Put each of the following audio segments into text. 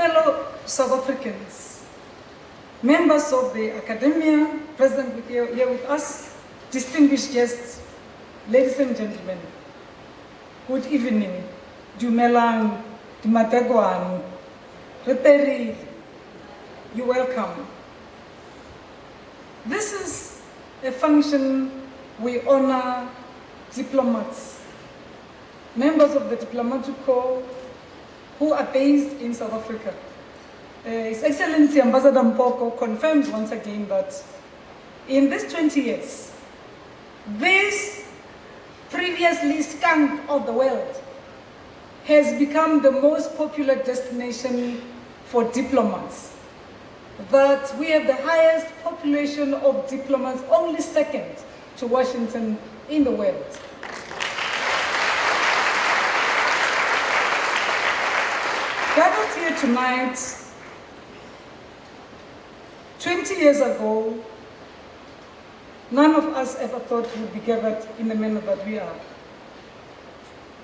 fellow South Africans, members of the academia present here with us, distinguished guests, ladies and gentlemen, good evening. Dumelang, Dimategwan, Reperi, you're welcome. This is a function we honor diplomats, members of the diplomatic corps who are based in South Africa. His Excellency Ambassador Mpoko confirms once again that in these 20 years, this previously skunk of the world has become the most popular destination for diplomats. That we have the highest population of diplomats, only second to Washington in the world. Gathered here tonight, 20 years ago, none of us ever thought we'd be gathered in the manner that we are.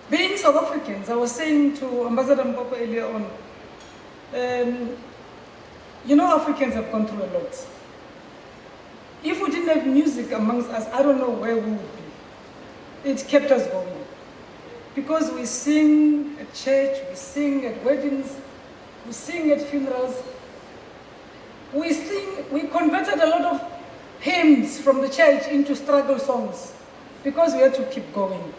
Being South Africans, I was saying to Ambassador Mpoko earlier on, you know, Africans have gone through a lot. If we didn't have music amongst us, I don't know where we would be. It kept us going. Because we sing at church, we sing at weddings, we sing at funerals. We converted a lot of hymns from the church into struggle songs because we had to keep going.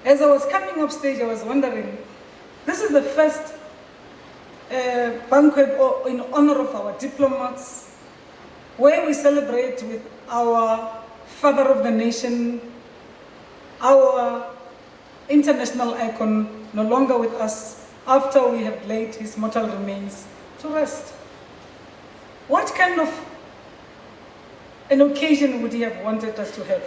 As I was coming up stage, I was wondering, this is the first banquet in honor of our diplomats, where we celebrate with our father of the nation, our international icon, no longer with us, after we have laid his mortal remains to rest. What kind of an occasion would he have wanted us to have?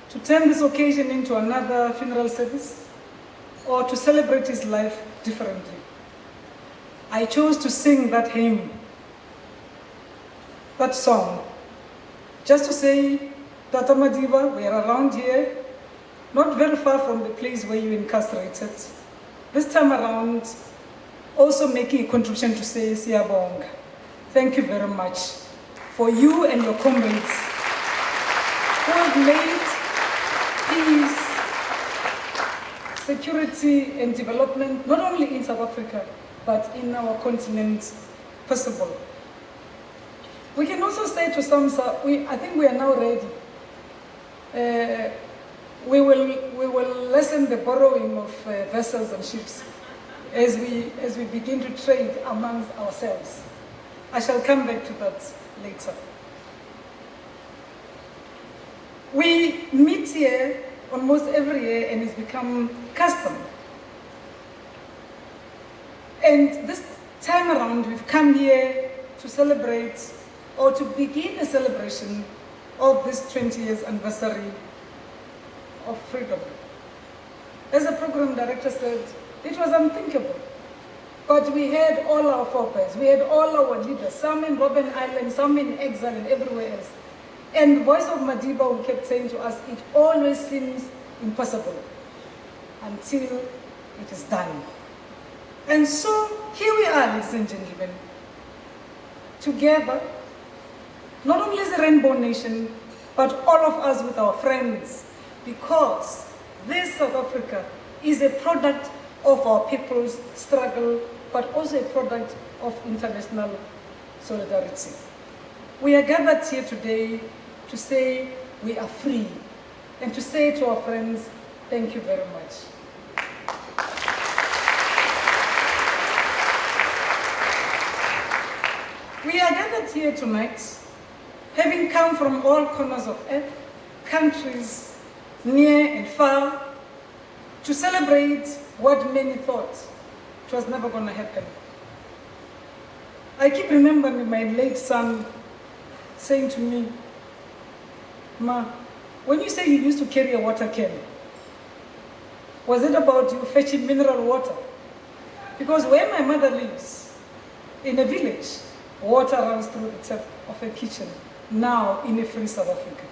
To turn this occasion into another funeral service, or to celebrate his life differently? I chose to sing that hymn, that song, just to say, Tata Madiba, we are around here, not very far from the place where you incarcerated. This time around, also making a contribution to say, Siyabonga. Thank you very much for you and your comrades who have made peace, security, and development, not only in South Africa, but in our continent, possible. We can also say to some, I think we are now ready. We will lessen the borrowing of vessels and ships as we begin to trade amongst ourselves. I shall come back to that later. We meet here almost every year and it's become custom. And this time around, we've come here to celebrate or to begin a celebration of this 20 years anniversary of freedom. As the program director said, it was unthinkable. But we had all our forebears, we had all our leaders, some in Robben Island, some in exile and everywhere else. And the voice of Madiba who kept saying to us, it always seems impossible until it is done. And so here we are, ladies and gentlemen, together, not only as a rainbow nation, but all of us with our friends, because this South Africa is a product of our people's struggle, but also a product of international solidarity. We are gathered here today to say we are free, and to say to our friends, thank you very much. We are gathered here tonight, having come from all corners of earth, countries near and far, to celebrate what many thought it was never going to happen. I keep remembering my late son saying to me, Ma, when you say you used to carry a water can, was it about you fetching mineral water? Because where my mother lives, in a village, water runs through the tap of a kitchen, now in a free South Africa.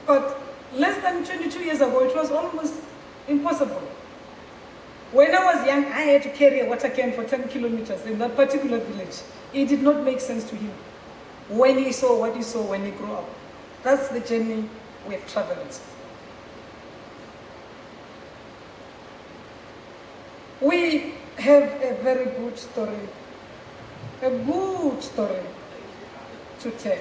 But less than 22 years ago, it was almost impossible. When I was young, I had to carry a water can for 10 kilometers in that particular village. It did not make sense to him when he saw what he saw when he grew up. That's the journey we have traveled. We have a very good story, to tell.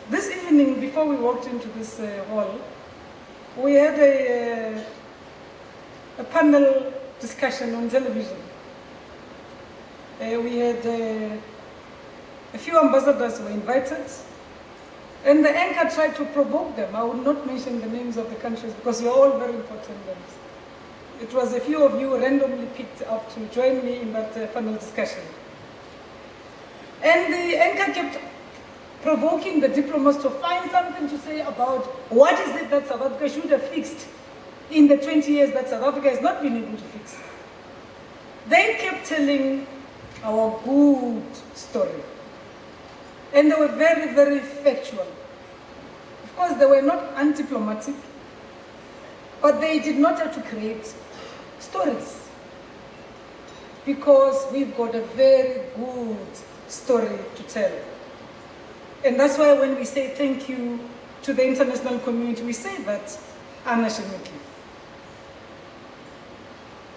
This evening, before we walked into this hall, we had a panel discussion on television. We had a few ambassadors were invited, and the anchor tried to provoke them. I will not mention the names of the countries because you're all very important. It was a few of you randomly picked up to join me in that panel discussion. And the anchor kept provoking the diplomats to find something to say about what is it that South Africa should have fixed in the 20 years that South Africa has not been able to fix. They kept telling our good story. And they were very, very factual. Of course, they were not undiplomatic, but they did not have to create stories, because we've got a very good story to tell. And that's why when we say thank you to the international community, we say that unashamedly.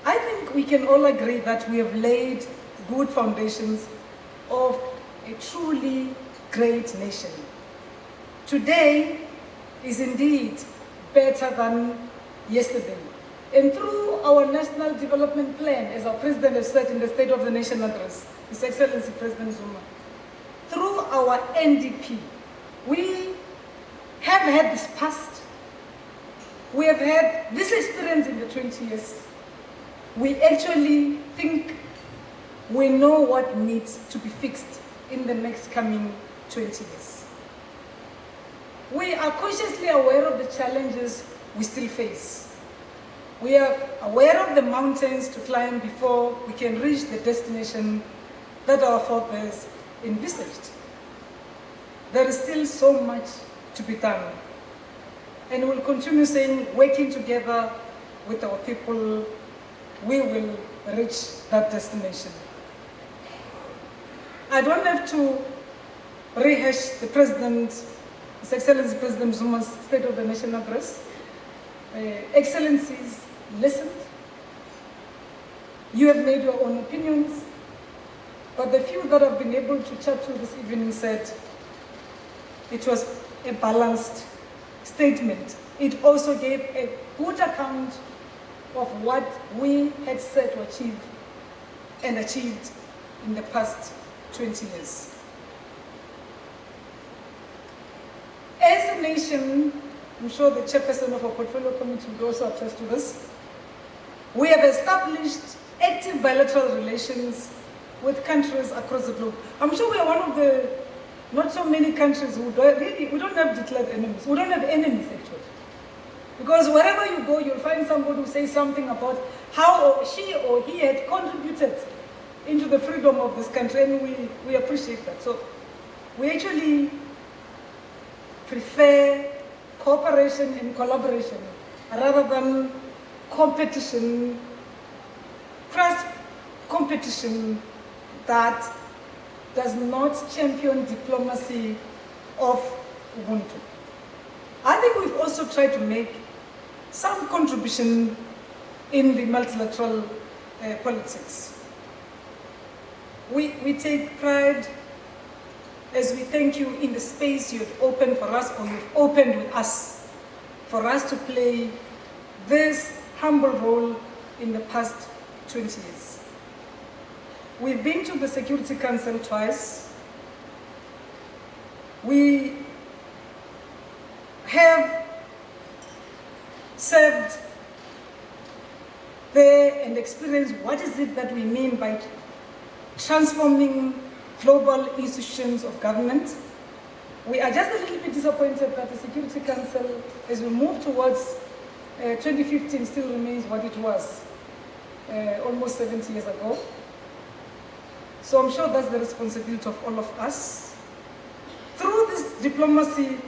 I think we can all agree that we have laid good foundations of a truly great nation. Today is indeed better than yesterday. And through our National Development Plan, as our President has said in the State of the Nation address, His Excellency President Zuma, through our NDP, we have had this past. We have had this experience in the 20 years. We actually think we know what needs to be fixed in the next coming 20 years. We are consciously aware of the challenges we still face. We are aware of the mountains to climb before we can reach the destination that our forebears envisaged. There is still so much to be done. And we'll continue saying, working together with our people, we will reach that destination. I don't have to rehash the President, His Excellency President Zuma's State of the Nation address. Excellencies listened. You have made your own opinions, but the few that I've been able to chat to this evening said it was a balanced statement. It also gave a good account of what we had set to achieve and achieved in the past 20 years. As a nation, I'm sure the chairperson of our portfolio committee will also attest to this, we have established active bilateral relations with countries across the globe. I'm sure we are one of the not so many countries who we don't have declared enemies. We don't have enemies actually. Because wherever you go, you'll find somebody who says something about how she or he had contributed into the freedom of this country, and we appreciate that. So we actually prefer cooperation and collaboration rather than competition, crass competition that does not champion diplomacy of Ubuntu. I think we've also tried to make some contribution in the multilateral politics. We take pride as we thank you in the space you've opened for us, or you've opened with us, for us to play this humble role in the past 20 years. We've been to the Security Council twice. We have served there and experienced what is it that we mean by transforming global institutions of government. We are just a little bit disappointed that the Security Council, as we move towards 2015, still remains what it was almost 70 years ago. So I'm sure that's the responsibility of all of us. Through this diplomacy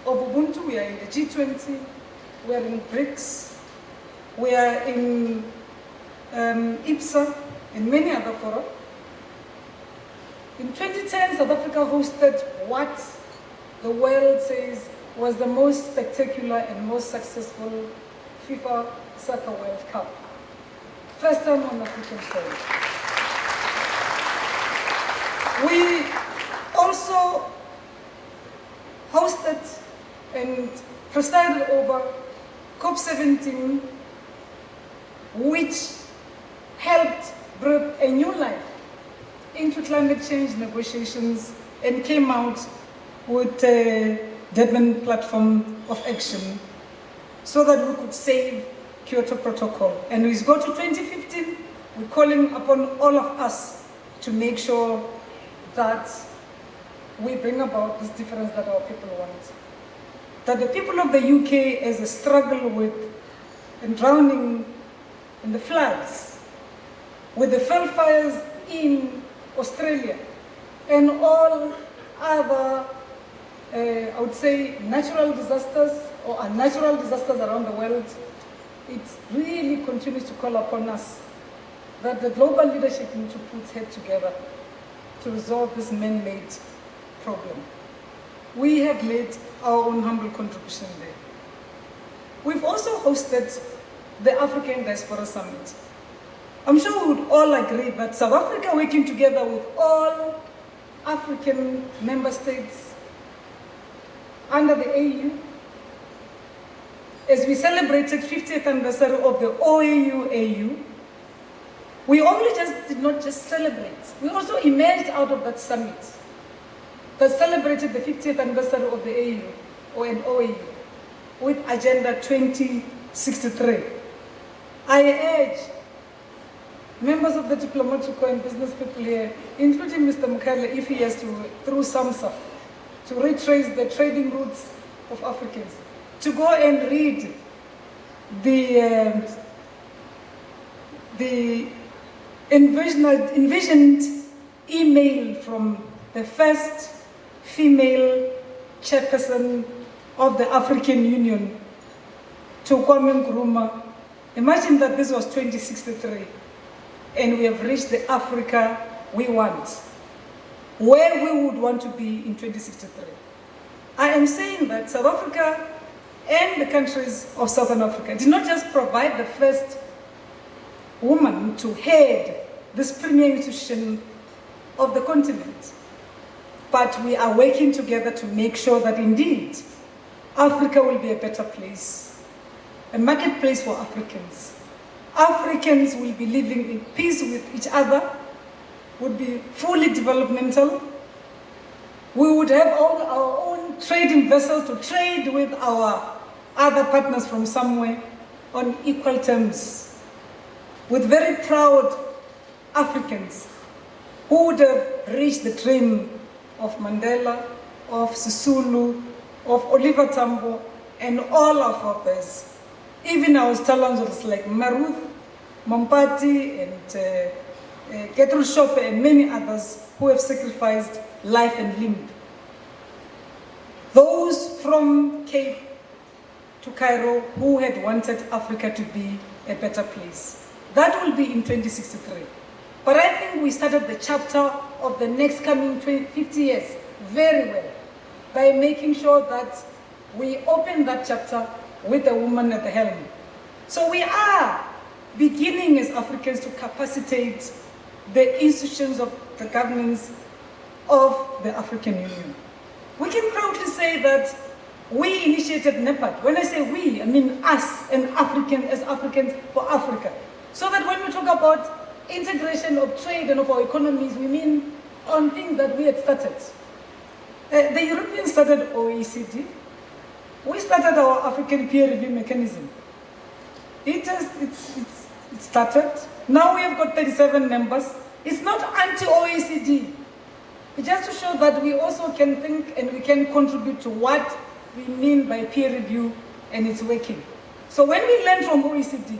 of Ubuntu, we are in the G20, we are in BRICS, We are in IPSA and many other fora. In 2010, South Africa hosted what the world says was the most spectacular and most successful FIFA Soccer World Cup. First time on African soil. We also hosted and presided over COP17, which helped breathe a new life into climate change negotiations and came out with a Durban platform of action so that we could save Kyoto Protocol. And as we go to 2015, we're calling upon all of us to make sure that we bring about this difference that our people want. That the people of the UK, as they struggle with and drowning in the floods, with the fires in Australia, and all other, I would say, natural disasters or unnatural disasters around the world, it really continues to call upon us that the global leadership needs to put its head together to resolve this man-made problem. We have made our own humble contribution there. We've also hosted the African Diaspora Summit. I'm sure we would all agree that South Africa, working together with all African member states under the AU, as we celebrated 50th anniversary of the OAU, we did not just celebrate, we also emerged out of that summit that celebrated the 50th anniversary of the AU or an OAU with Agenda 2063. I urge members of the diplomatic and business people here, including Mr. Mukele, if he has to, through SAMSA, to retrace the trading routes of Africans, to go and read the envisioned email from the first female chairperson of the African Union to Kwame Nkrumah. Imagine that this was 2063 and we have reached the Africa we want, where we would want to be in 2063. I am saying that South Africa and the countries of Southern Africa did not just provide the first woman to head this premier institution of the continent, but we are working together to make sure that indeed Africa will be a better place, a marketplace for Africans. Africans will be living in peace with each other, would be fully developmental. We would have all our own trading vessels to trade with our other partners from somewhere on equal terms, with very proud Africans who would have reached the dream of Mandela, of Sisulu, of Oliver Tambo, and all of others. Even our talents like Maruth, Mampati, and Gertrude Shope, and many others who have sacrificed life and limb. Those from Cape to Cairo who had wanted Africa to be a better place. That will be in 2063. But I think we started the chapter of the next coming 50 years very well by making sure that we open that chapter with a woman at the helm. So we are beginning as Africans to capacitate the institutions of the governance of the African Union. We can proudly say that we initiated NEPAD. When I say we, I mean us and as Africans for Africa. So that when we talk about integration of trade and of our economies, we mean on things that we had started. The Europeans started OECD. We started our African peer review mechanism. It started. Now we have got 37 members. It's not anti-OECD. It's just to show that we also can think and we can contribute to what we mean by peer review and it's working. So when we learn from OECD,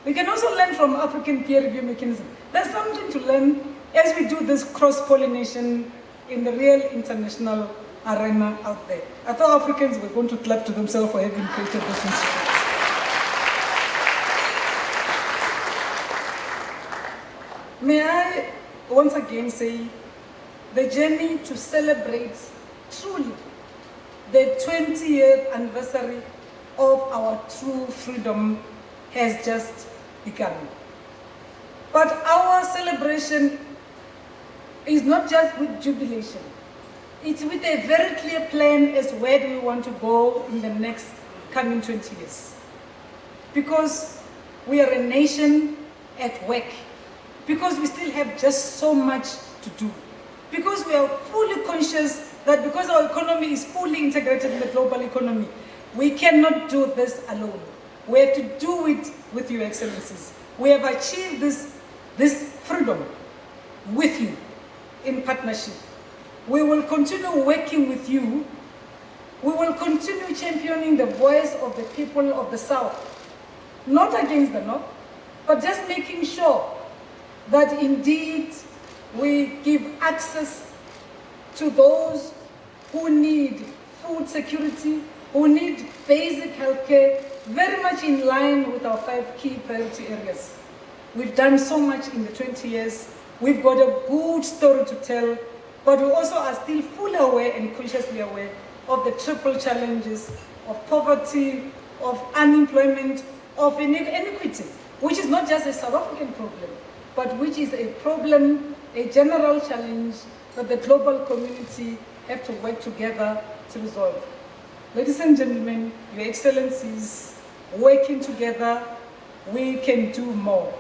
we can also learn from African peer review mechanism. There's something to learn as we do this cross-pollination in the real international arena out there. I thought Africans were going to clap to themselves for having created this institute. May I once again say, the journey to celebrate truly the 20th anniversary of our true freedom has just begun. But our celebration is not just with jubilation. It's with a very clear plan as where do we want to go in the next coming 20 years. Because we are a nation at work. Because we still have just so much to do. Because we are fully conscious that because our economy is fully integrated in the global economy, we cannot do this alone. We have to do it with your excellencies. We have achieved this freedom with you in partnership. We will continue working with you. We will continue championing the voice of the people of the South. Not against the North, but just making sure that indeed we give access to those who need food security, who need basic health care, very much in line with our 5 key priority areas. We've done so much in the 20 years. We've got a good story to tell, but we also are still fully aware and consciously aware of the triple challenges of poverty, of unemployment, of inequity, which is not just a South African problem, but which is a problem, a general challenge that the global community have to work together to resolve. Ladies and gentlemen, Your Excellencies, working together, we can do more.